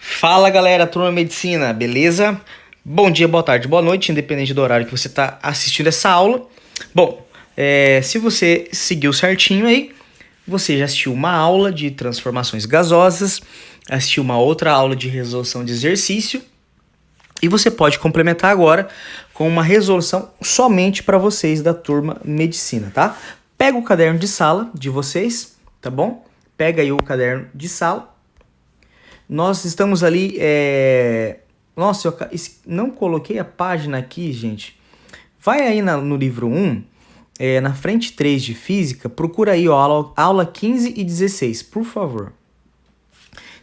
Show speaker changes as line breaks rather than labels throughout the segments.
Fala galera, turma Medicina, beleza? Bom dia, boa tarde, boa noite, independente do horário que você está assistindo essa aula. Bom, se você seguiu certinho aí, você já assistiu uma aula de transformações gasosas, assistiu uma outra aula de resolução de exercício, e você pode complementar agora com uma resolução somente para vocês da turma Medicina, tá? Pega o caderno de sala de vocês, tá bom? Pega aí o caderno de sala. Nós estamos ali. Nossa, eu não coloquei a página aqui, gente. Vai aí no livro 1, na frente 3 de física, procura aí, ó, aula 15 e 16, por favor.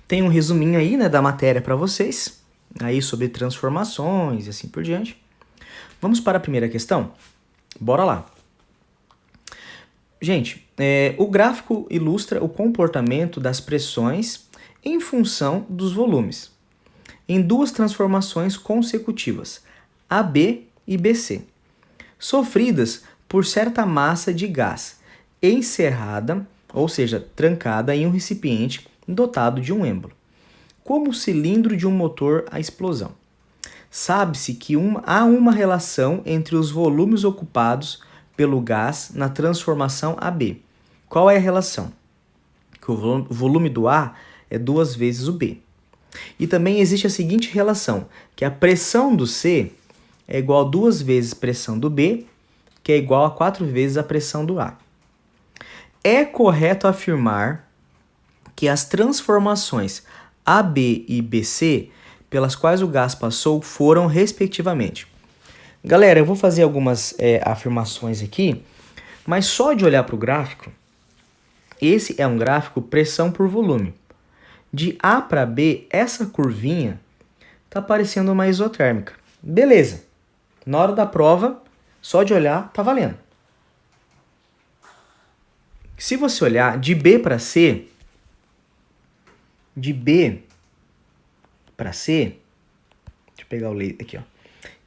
Tem um resuminho aí, né, da matéria para vocês, aí sobre transformações e assim por diante. Vamos para a primeira questão? Bora lá. Gente, o gráfico ilustra o comportamento das pressões em função dos volumes, em duas transformações consecutivas, AB e BC, sofridas por certa massa de gás encerrada, ou seja, trancada em um recipiente dotado de um êmbolo, como o cilindro de um motor à explosão. Sabe-se que há uma relação entre os volumes ocupados pelo gás na transformação AB. Qual é a relação? Que o volume do A é 2 vezes o B. E também existe a seguinte relação, que a pressão do C é igual a 2 vezes a pressão do B, que é igual a 4 vezes a pressão do A. É correto afirmar que as transformações AB e BC, pelas quais o gás passou, foram respectivamente. Galera, eu vou fazer algumas afirmações aqui, mas só de olhar para o gráfico, esse é um gráfico pressão por volume. De A para B, essa curvinha tá parecendo uma isotérmica. Beleza. Na hora da prova, só de olhar, tá valendo. Se você olhar de B para C, deixa eu pegar o leito aqui, ó.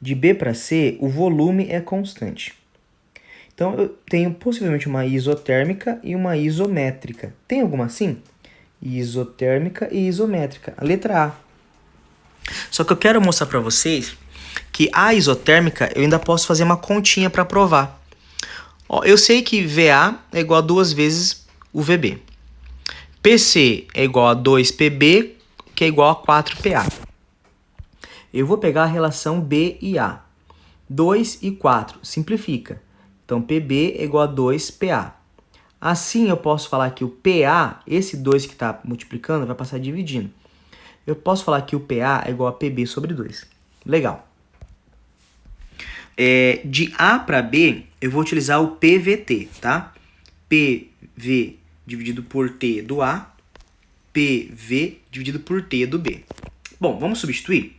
De B para C, o volume é constante. Então, eu tenho possivelmente uma isotérmica e uma isométrica. Tem alguma assim? Isotérmica e isométrica. A letra A. Só que eu quero mostrar para vocês que a isotérmica eu ainda posso fazer uma continha para provar. Ó, eu sei que VA é igual a 2 vezes o VB. PC é igual a 2PB, que é igual a 4PA. Eu vou pegar a relação B e A. 2 e 4, simplifica. Então, PB é igual a 2PA. Assim, eu posso falar que o PA, esse 2 que está multiplicando, vai passar dividindo. Eu posso falar que o PA é igual a PB sobre 2. Legal. De A para B, eu vou utilizar o PVT, tá? PV dividido por T do A, PV dividido por T do B. Bom, vamos substituir?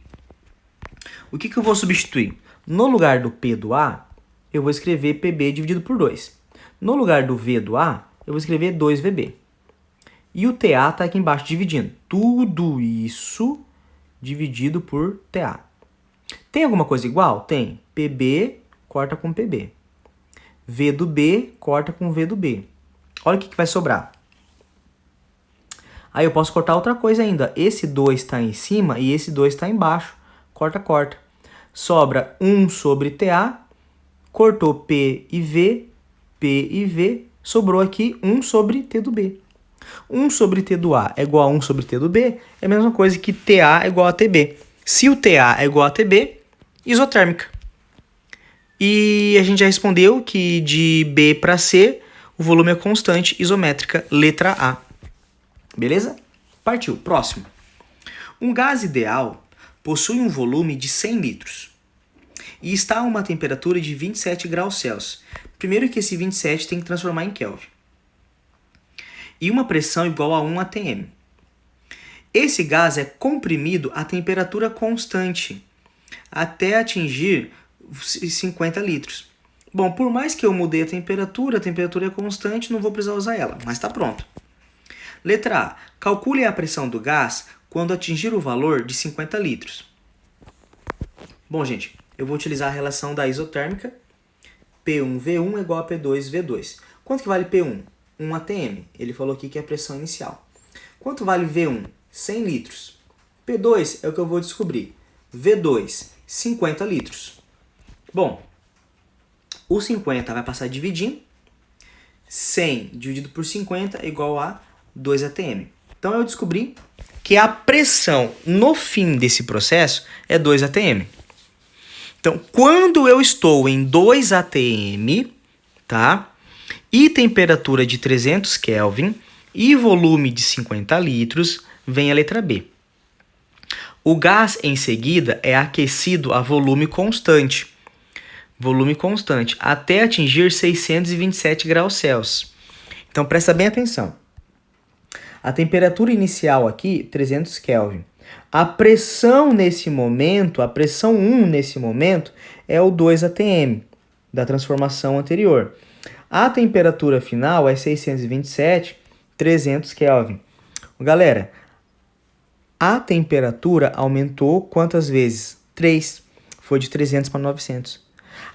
O que eu vou substituir? No lugar do P do A, eu vou escrever PB dividido por 2. No lugar do V do A, eu vou escrever 2VB. E o TA está aqui embaixo dividindo. Tudo isso dividido por TA. Tem alguma coisa igual? Tem. PB corta com PB. V do B corta com V do B. Olha o que vai sobrar. Aí eu posso cortar outra coisa ainda. Esse 2 está em cima e esse 2 está embaixo. Corta, corta. Sobra 1 sobre TA. Cortou P e V. P e V. Sobrou aqui 1 sobre T do B. 1 sobre T do A é igual a 1 sobre T do B. É a mesma coisa que TA é igual a TB. Se o TA é igual a TB, isotérmica. E a gente já respondeu que de B para C, o volume é constante, isométrica, letra A. Beleza? Partiu. Próximo. Um gás ideal possui um volume de 100 litros e está a uma temperatura de 27 graus Celsius. Primeiro que esse 27 tem que transformar em Kelvin. E uma pressão igual a 1 atm. Esse gás é comprimido a temperatura constante até atingir 50 litros. Bom, por mais que eu mudei a temperatura é constante, não vou precisar usar ela, mas está pronto. Letra A. Calcule a pressão do gás quando atingir o valor de 50 litros. Bom, gente, eu vou utilizar a relação da isotérmica. P1V1 é igual a P2V2. Quanto que vale P1? 1 atm. Ele falou aqui que é a pressão inicial. Quanto vale V1? 100 litros. P2 é o que eu vou descobrir. V2, 50 litros. Bom, o 50 vai passar dividindo. 100 dividido por 50 é igual a 2 atm. Então eu descobri que a pressão no fim desse processo é 2 atm. Então, quando eu estou em 2 atm, tá? E temperatura de 300 Kelvin e volume de 50 litros, vem a letra B. O gás, em seguida, é aquecido a volume constante, até atingir 627 graus Celsius. Então, presta bem atenção. A temperatura inicial aqui, 300 Kelvin. A pressão nesse momento, a pressão 1 nesse momento, é o 2 atm, da transformação anterior. A temperatura final é 627, 300 Kelvin. Galera, a temperatura aumentou quantas vezes? 3. Foi de 300 para 900.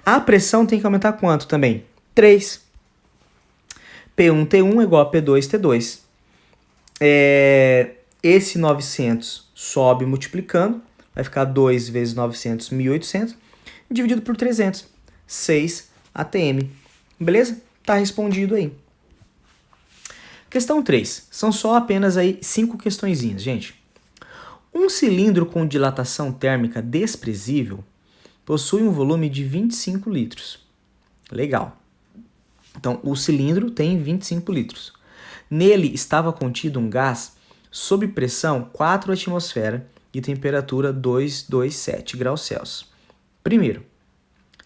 A pressão tem que aumentar quanto também? 3. P1T1 é igual a P2T2. Esse 900 sobe multiplicando, vai ficar 2 vezes 900, 1.800, dividido por 300, 6 atm. Beleza? Tá respondido aí. Questão 3. São só apenas aí 5 questõezinhas, gente. Um cilindro com dilatação térmica desprezível possui um volume de 25 litros. Legal. Então, o cilindro tem 25 litros. Nele estava contido um gás sob pressão 4 atmosfera e temperatura 227 graus Celsius. Primeiro,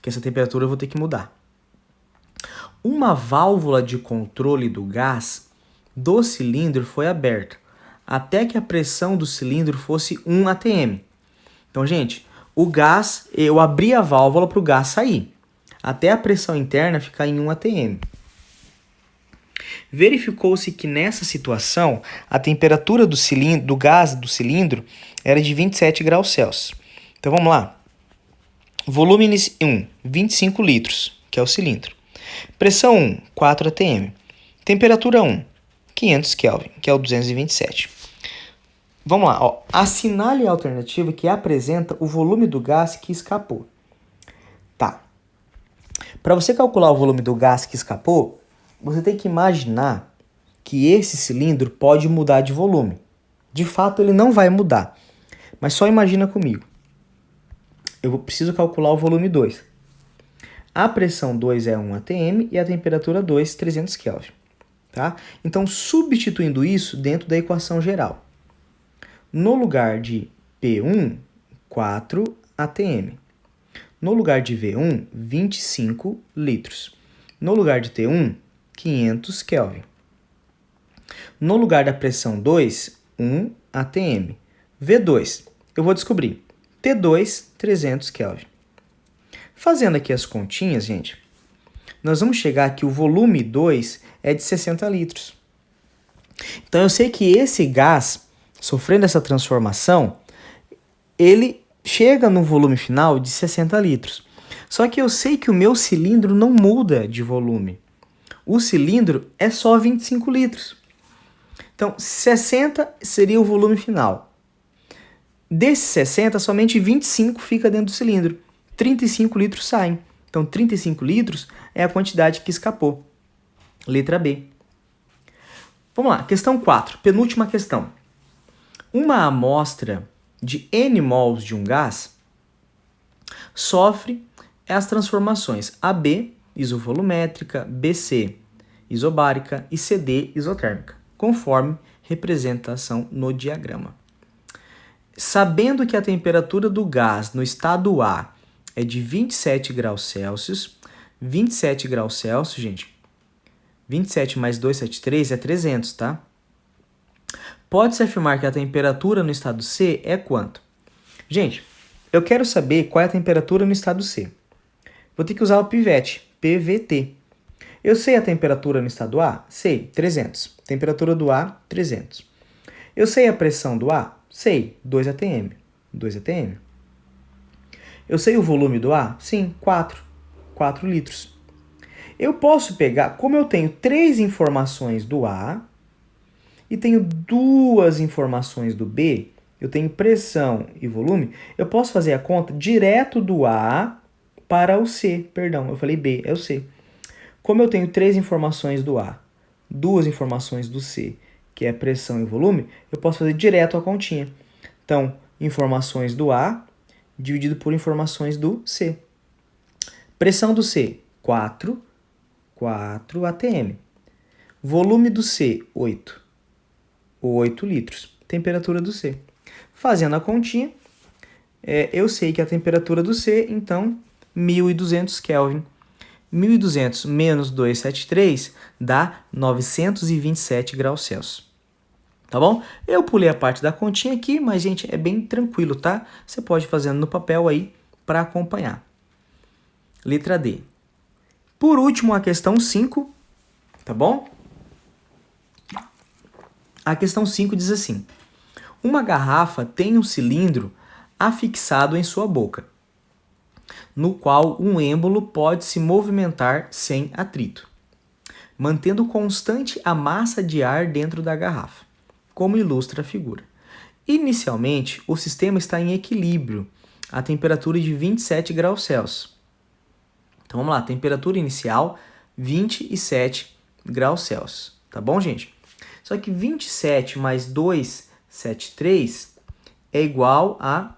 que essa temperatura eu vou ter que mudar. Uma válvula de controle do gás do cilindro foi aberta até que a pressão do cilindro fosse 1 atm. Então, gente, o gás, eu abri a válvula para o gás sair, até a pressão interna ficar em 1 atm. Verificou-se que nessa situação, a temperatura do gás do cilindro era de 27 graus Celsius. Então, vamos lá. Volume 1, 25 litros, que é o cilindro. Pressão 1, 4 atm. Temperatura 1, 500 Kelvin, que é o 227. Vamos lá, ó. Assinale a alternativa que apresenta o volume do gás que escapou. Tá. Para você calcular o volume do gás que escapou, você tem que imaginar que esse cilindro pode mudar de volume. De fato, ele não vai mudar. Mas só imagina comigo. Eu preciso calcular o volume 2. A pressão 2 é 1 atm e a temperatura 2, 300 Kelvin. Tá? Então, substituindo isso dentro da equação geral. No lugar de P1, 4 atm. No lugar de V1, 25 litros. No lugar de T1, 500 Kelvin. No lugar da pressão 2, 1 atm. V2, eu vou descobrir. T2, 300 Kelvin. Fazendo aqui as continhas, gente, nós vamos chegar que o volume 2 é de 60 litros. Então, eu sei que esse gás, sofrendo essa transformação, ele chega no volume final de 60 litros. Só que eu sei que o meu cilindro não muda de volume. O cilindro é só 25 litros. Então, 60 seria o volume final. Desses 60, somente 25 fica dentro do cilindro. 35 litros saem. Então, 35 litros é a quantidade que escapou. Letra B. Vamos lá, questão 4, penúltima questão. Uma amostra de N mols de um gás sofre as transformações AB, isovolumétrica, BC, isobárica e CD, isotérmica, conforme representação no diagrama. Sabendo que a temperatura do gás no estado A é de 27 graus Celsius, 27 graus Celsius, gente, 27 mais 273 é 300, tá? Pode-se afirmar que a temperatura no estado C é quanto? Gente, eu quero saber qual é a temperatura no estado C. Vou ter que usar o pivete, PVT. Eu sei a temperatura no estado A? Sei, 300. Temperatura do A, 300. Eu sei a pressão do A? Sei, 2 atm. 2 atm. Eu sei o volume do A? Sim, 4 litros. Eu posso pegar, como eu tenho 3 informações do A e tenho 2 informações do B, eu tenho pressão e volume, eu posso fazer a conta direto do A para o C. Perdão, eu falei B, é o C. Como eu tenho 3 informações do A, 2 informações do C, que é pressão e volume, eu posso fazer direto a continha. Então, informações do A dividido por informações do C. Pressão do C, 4 atm. Volume do C, 8 litros. Temperatura do C. Fazendo a continha, eu sei que a temperatura do C, então, 1.200 Kelvin. 1.200 menos 273 dá 927 graus Celsius. Tá bom? Eu pulei a parte da continha aqui, mas, gente, é bem tranquilo, tá? Você pode ir fazendo no papel aí para acompanhar. Letra D. Por último, a questão 5, tá bom? A questão 5 diz assim: uma garrafa tem um cilindro afixado em sua boca, no qual um êmbolo pode se movimentar sem atrito, mantendo constante a massa de ar dentro da garrafa, como ilustra a figura. Inicialmente, o sistema está em equilíbrio, a temperatura de 27 graus Celsius. Então vamos lá, temperatura inicial 27 graus Celsius, tá bom, gente? Só que 27 mais 273 é igual a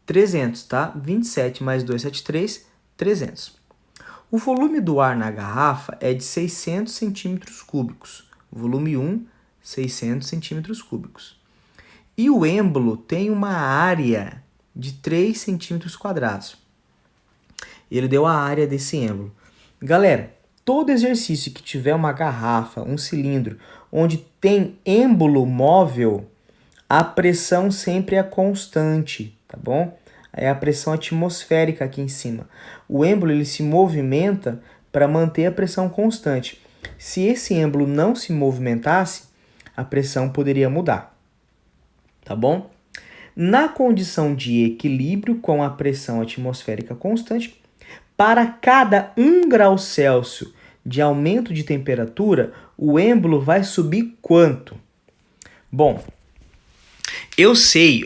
300, tá? 27 mais 273, 300. O volume do ar na garrafa é de 600 centímetros cúbicos. Volume 1, 600 centímetros cúbicos. E o êmbolo tem uma área de 3 centímetros quadrados. Ele deu a área desse êmbolo. Galera, todo exercício que tiver uma garrafa, um cilindro, onde tem êmbolo móvel, a pressão sempre é constante, tá bom? É a pressão atmosférica aqui em cima. O êmbolo ele se movimenta para manter a pressão constante. Se esse êmbolo não se movimentasse, a pressão poderia mudar, tá bom? Na condição de equilíbrio com a pressão atmosférica constante, para cada 1 grau Celsius de aumento de temperatura, o êmbolo vai subir quanto? Bom, eu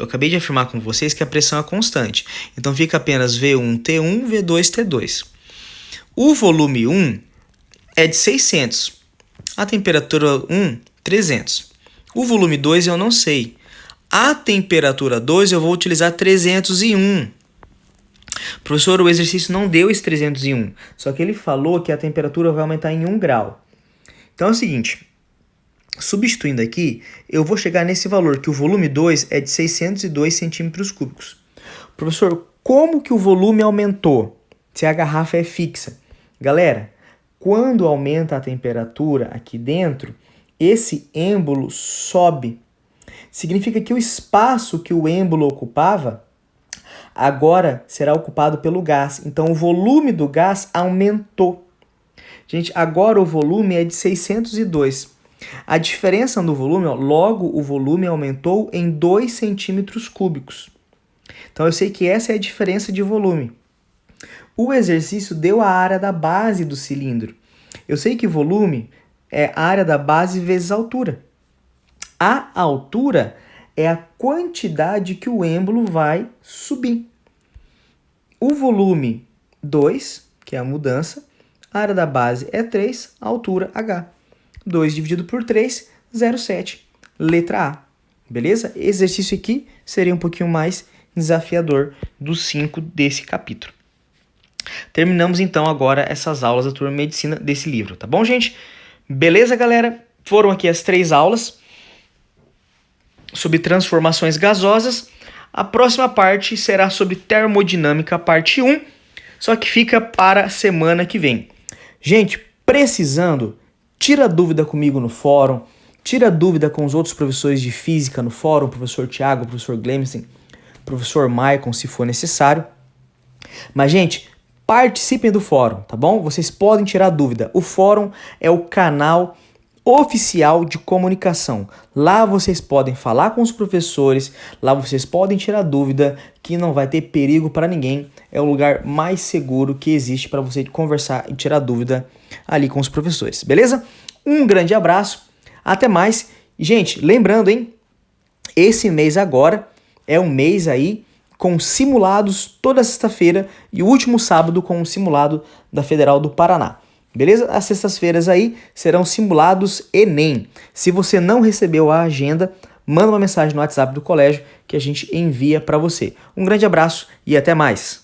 acabei de afirmar com vocês que a pressão é constante. Então fica apenas V1, T1, V2, T2. O volume 1 é de 600. A temperatura 1, 300. O volume 2 eu não sei. A temperatura 2 eu vou utilizar 301. Professor, o exercício não deu esse 301. Só que ele falou que a temperatura vai aumentar em 1 grau. Então é o seguinte, substituindo aqui, eu vou chegar nesse valor, que o volume 2 é de 602 centímetros cúbicos. Professor, como que o volume aumentou se a garrafa é fixa? Galera, quando aumenta a temperatura aqui dentro, esse êmbolo sobe. Significa que o espaço que o êmbolo ocupava agora será ocupado pelo gás. Então o volume do gás aumentou. Gente, agora o volume é de 602. A diferença no volume, logo o volume aumentou em 2 centímetros cúbicos. Então eu sei que essa é a diferença de volume. O exercício deu a área da base do cilindro. Eu sei que volume é a área da base vezes a altura. A altura é a quantidade que o êmbolo vai subir. O volume 2, que é a mudança, a área da base é 3, a altura H. 2 dividido por 3, 0,7. Letra A. Beleza? Exercício aqui seria um pouquinho mais desafiador dos 5 desse capítulo. Terminamos então agora essas aulas da turma de medicina desse livro, tá bom, gente? Beleza, galera? Foram aqui as 3 aulas sobre transformações gasosas. A próxima parte será sobre termodinâmica, parte 1, só que fica para a semana que vem. Gente, precisando, tira dúvida comigo no fórum, tira dúvida com os outros professores de física no fórum, professor Tiago, professor Glemson, professor Maicon, se for necessário. Mas, gente, participem do fórum, tá bom? Vocês podem tirar dúvida. O fórum é o canal oficial de comunicação. Lá vocês podem falar com os professores, lá vocês podem tirar dúvida, que não vai ter perigo para ninguém. É o lugar mais seguro que existe para você conversar e tirar dúvida ali com os professores, beleza? Um grande abraço, até mais. Gente, lembrando, hein? Esse mês agora é um mês aí com simulados toda sexta-feira e o último sábado com um simulado da Federal do Paraná. Beleza? As sextas-feiras aí serão simulados Enem. Se você não recebeu a agenda, manda uma mensagem no WhatsApp do colégio que a gente envia para você. Um grande abraço e até mais!